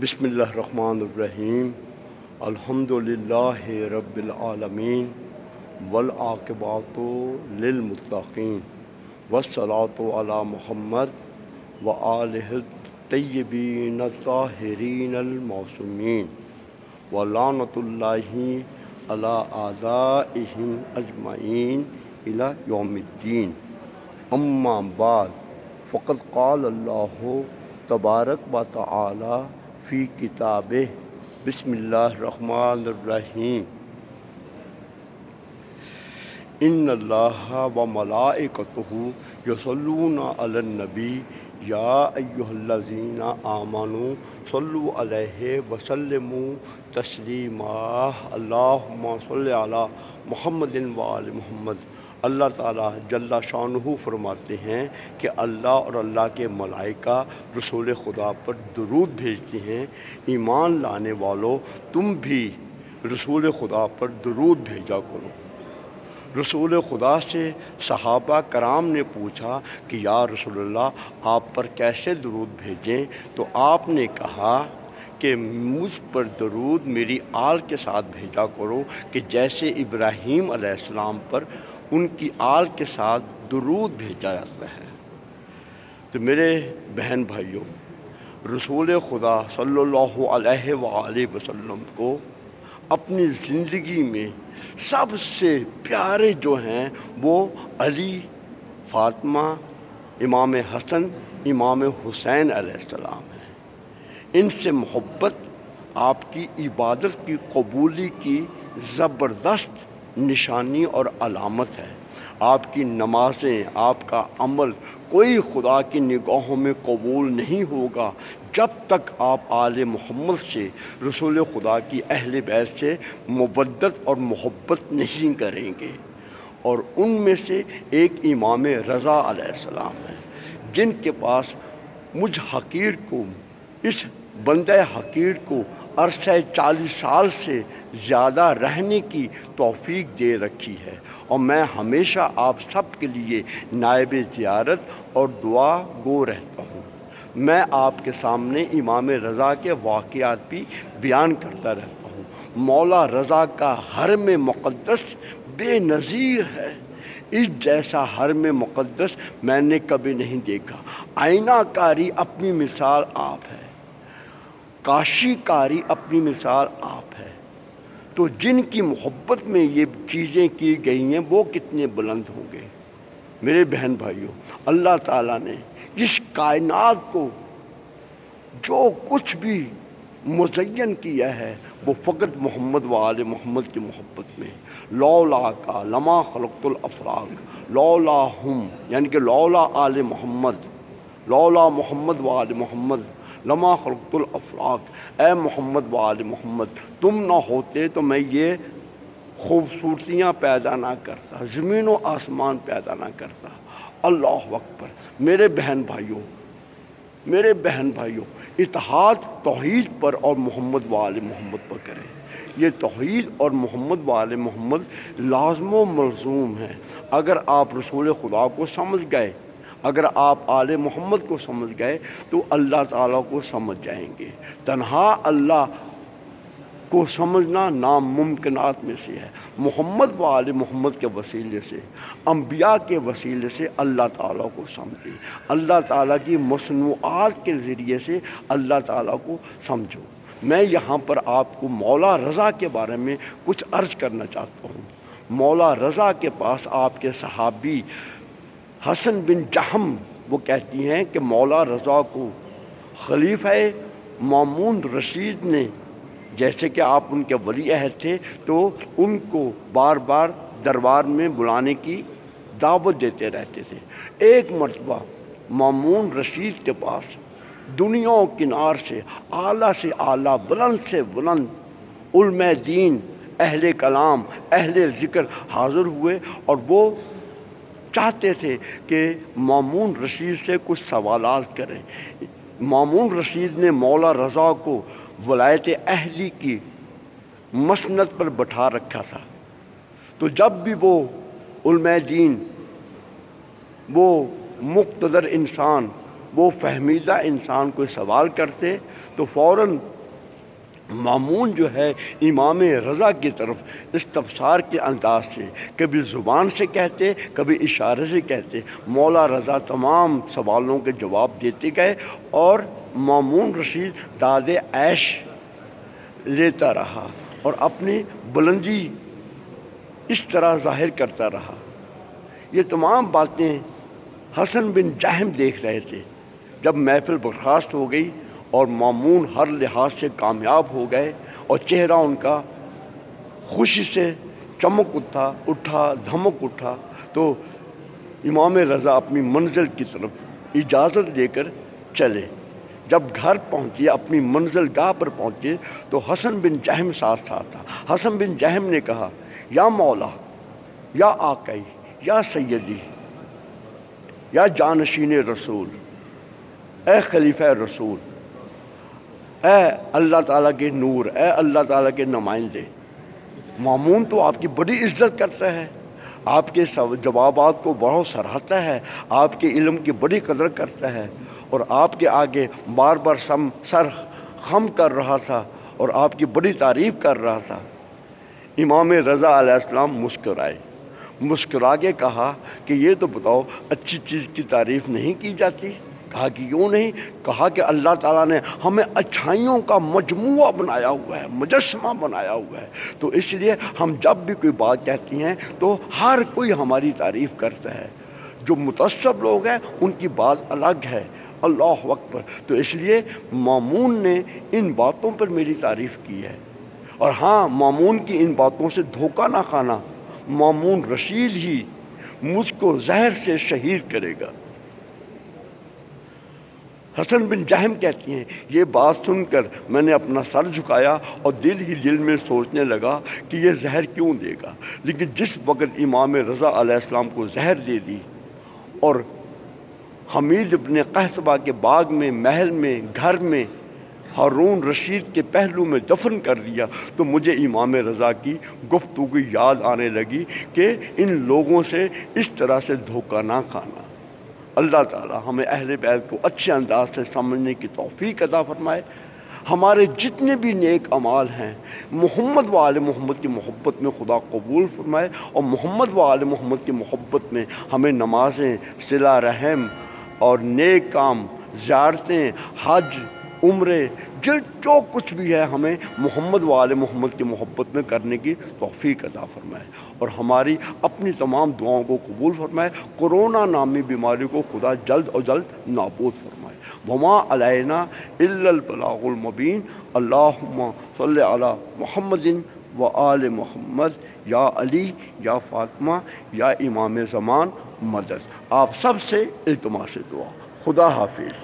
بسم اللہ الرحمن الرحیم الحمد للہ رب العالمین والعاقبۃ للمتقین والصلاۃ علی محمد وآلہ الطیبین الطاہرین المعصومین ولعنۃ اللہ علی اعدائہم اجمعین الی یوم الدین اما بعد فقد قال اللہ تبارک و تعالی فی کتابہ بسم اللہ الرحمن الرحیم ان اللہ و ملائکتہ یصلون علی النبی یا ایہا الذین آمنوا صلوا علیہ وسلموا تسلیما اللہم صل علی محمد و آل محمد۔ اللہ تعالیٰ جل شانہ فرماتے ہیں کہ اللہ اور اللہ کے ملائکہ رسول خدا پر درود بھیجتے ہیں۔ ایمان لانے والوں، تم بھی رسول خدا پر درود بھیجا کرو۔ رسول خدا سے صحابہ کرام نے پوچھا کہ یا رسول اللہ آپ پر کیسے درود بھیجیں؟ تو آپ نے کہا کہ مجھ پر درود میری آل کے ساتھ بھیجا کرو کہ جیسے ابراہیم علیہ السلام پر ان کی آل کے ساتھ درود بھیجا جاتا ہے۔ تو میرے بہن بھائیوں، رسول خدا صلی اللہ علیہ وآلہ وسلم کو اپنی زندگی میں سب سے پیارے جو ہیں وہ علی، فاطمہ، امام حسن، امام حسین علیہ السلام ہیں۔ ان سے محبت آپ کی عبادت کی قبولی کی زبردست نشانی اور علامت ہے۔ آپ کی نمازیں، آپ کا عمل کوئی خدا کی نگاہوں میں قبول نہیں ہوگا جب تک آپ آل محمد سے، رسول خدا کی اہل بیت سے مودت اور محبت نہیں کریں گے۔ اور ان میں سے ایک امام رضا علیہ السلام ہے، جن کے پاس مجھ حقیر کو، اس بندہ حقیر کو عرصہ 40 سال سے زیادہ رہنے کی توفیق دے رکھی ہے، اور میں ہمیشہ آپ سب کے لیے نائب زیارت اور دعا گو رہتا ہوں۔ میں آپ کے سامنے امام رضا کے واقعات بھی بیان کرتا رہتا ہوں۔ مولا رضا کا حرم مقدس بے نظیر ہے۔ اس جیسا حرم مقدس میں نے کبھی نہیں دیکھا۔ آئینہ کاری اپنی مثال آپ ہے، کاشی کاری اپنی مثال آپ ہے۔ تو جن کی محبت میں یہ چیزیں کی گئی ہیں وہ کتنے بلند ہوں گے۔ میرے بہن بھائیوں، اللہ تعالیٰ نے اس کائنات کو جو کچھ بھی مزین کیا ہے وہ فقط محمد و آل محمد کی محبت میں۔ لولا کا لما خلقت الافلاق لولا ہم، یعنی کہ لولا آل محمد، لولا محمد و آل محمد لما خلقت الافلاق، اے محمد و آل محمد تم نہ ہوتے تو میں یہ خوبصورتیاں پیدا نہ کرتا، زمین و آسمان پیدا نہ کرتا۔ اللہ اکبر۔ میرے بہن بھائیوں، اتحاد توحید پر اور محمد و آل محمد پر کریں۔ یہ توحید اور محمد و آل محمد لازم و ملزوم ہے۔ اگر آپ رسول خدا کو سمجھ گئے، اگر آپ آل محمد کو سمجھ گئے تو اللہ تعالیٰ کو سمجھ جائیں گے۔ تنہا اللہ کو سمجھنا ناممکنات میں سے ہے۔ محمد و آل محمد کے وسیلے سے، انبیاء کے وسیلے سے اللہ تعالیٰ کو سمجھے، اللہ تعالیٰ کی مصنوعات کے ذریعے سے اللہ تعالیٰ کو سمجھو۔ میں یہاں پر آپ کو مولا رضا کے بارے میں کچھ عرض کرنا چاہتا ہوں۔ مولا رضا کے پاس آپ کے صحابی حسن بن جہم وہ کہتی ہیں کہ مولا رضا کو خلیفہ مامون رشید نے، جیسے کہ آپ ان کے ولی عہد تھے، تو ان کو بار بار دربار میں بلانے کی دعوت دیتے رہتے تھے۔ ایک مرتبہ مامون رشید کے پاس دنیا و کنار سے اعلیٰ سے اعلیٰ، بلند سے بلند علماء دین، اہل کلام، اہل ذکر حاضر ہوئے، اور وہ چاہتے تھے کہ مامون رشید سے کچھ سوالات کریں۔ مامون رشید نے مولا رضا کو ولایت اہلی کی مسند پر بٹھا رکھا تھا۔ تو جب بھی وہ علماء دین، وہ مقتدر انسان وہ فہمیدہ انسان کوئی سوال کرتے تو فوراً مامون جو ہے امام رضا کی طرف استفسار کے انداز سے کبھی زبان سے کہتے، کبھی اشارے سے کہتے۔ مولا رضا تمام سوالوں کے جواب دیتے گئے اور مامون رشید داد عیش لیتا رہا اور اپنی بلندی اس طرح ظاہر کرتا رہا۔ یہ تمام باتیں حسن بن جہم دیکھ رہے تھے۔ جب محفل برخاست ہو گئی اور مامون ہر لحاظ سے کامیاب ہو گئے اور چہرہ ان کا خوشی سے چمک اٹھا دھمک اٹھا، تو امام رضا اپنی منزل کی طرف اجازت لے کر چلے۔ جب گھر پہنچے، اپنی منزل گاہ پر پہنچے تو حسن بن جہم ساتھ تھا۔ حسن بن جہم نے کہا، یا مولا، یا آقائی، یا سیدی، یا جانشین رسول، اے خلیفہ رسول، اے اللہ تعالیٰ کے نور، اے اللہ تعالیٰ کے نمائندے، مامون تو آپ کی بڑی عزت کرتا ہے، آپ کے جوابات کو بہت سراہتا ہے، آپ کے علم کی بڑی قدر کرتا ہے، اور آپ کے آگے بار بار سر خم کر رہا تھا اور آپ کی بڑی تعریف کر رہا تھا۔ امام رضا علیہ السلام مسکرا کے کہا کہ یہ تو بتاؤ، اچھی چیز کی تعریف نہیں کی جاتی؟ کہا کہ کیوں نہیں؟ کہا کہ اللہ تعالیٰ نے ہمیں اچھائیوں کا مجموعہ بنایا ہوا ہے، مجسمہ بنایا ہوا ہے، تو اس لیے ہم جب بھی کوئی بات کہتی ہیں تو ہر کوئی ہماری تعریف کرتا ہے۔ جو متعصب لوگ ہیں ان کی بات الگ ہے، اللہ اکبر۔ تو اس لیے مامون نے ان باتوں پر میری تعریف کی ہے، اور ہاں، مامون کی ان باتوں سے دھوکہ نہ کھانا، مامون رشید ہی مجھ کو زہر سے شہید کرے گا۔ حسن بن جہم کہتی ہیں، یہ بات سن کر میں نے اپنا سر جھکایا اور دل ہی دل میں سوچنے لگا کہ یہ زہر کیوں دے گا، لیکن جس وقت امام رضا علیہ السلام کو زہر دے دی اور حمید ابن قحطبہ کے باغ میں، محل میں، گھر میں ہارون رشید کے پہلو میں دفن کر دیا، تو مجھے امام رضا کی گفتگو یاد آنے لگی کہ ان لوگوں سے اس طرح سے دھوکہ نہ کھانا۔ اللہ تعالی ہمیں اہل بیت کو اچھے انداز سے سمجھنے کی توفیق عطا فرمائے۔ ہمارے جتنے بھی نیک اعمال ہیں محمد و آل محمد کی محبت میں خدا قبول فرمائے، اور محمد و آل محمد کی محبت میں ہمیں نمازیں، صلہ رحم اور نیک کام، زیارتیں، حج، عمرے، جو کچھ بھی ہے ہمیں محمد و آل محمد کی محبت میں کرنے کی توفیق عطا فرمائے، اور ہماری اپنی تمام دعاؤں کو قبول فرمائے۔ کورونا نامی بیماری کو خدا جلد و جلد نابود فرمائے۔ وما علینا الا البلاغ المبین۔ اللہم صلی علی محمد و آل محمد، یا علی، یا فاطمہ، یا امام زمان مدد۔ آپ سب سے التماس دعا۔ خدا حافظ۔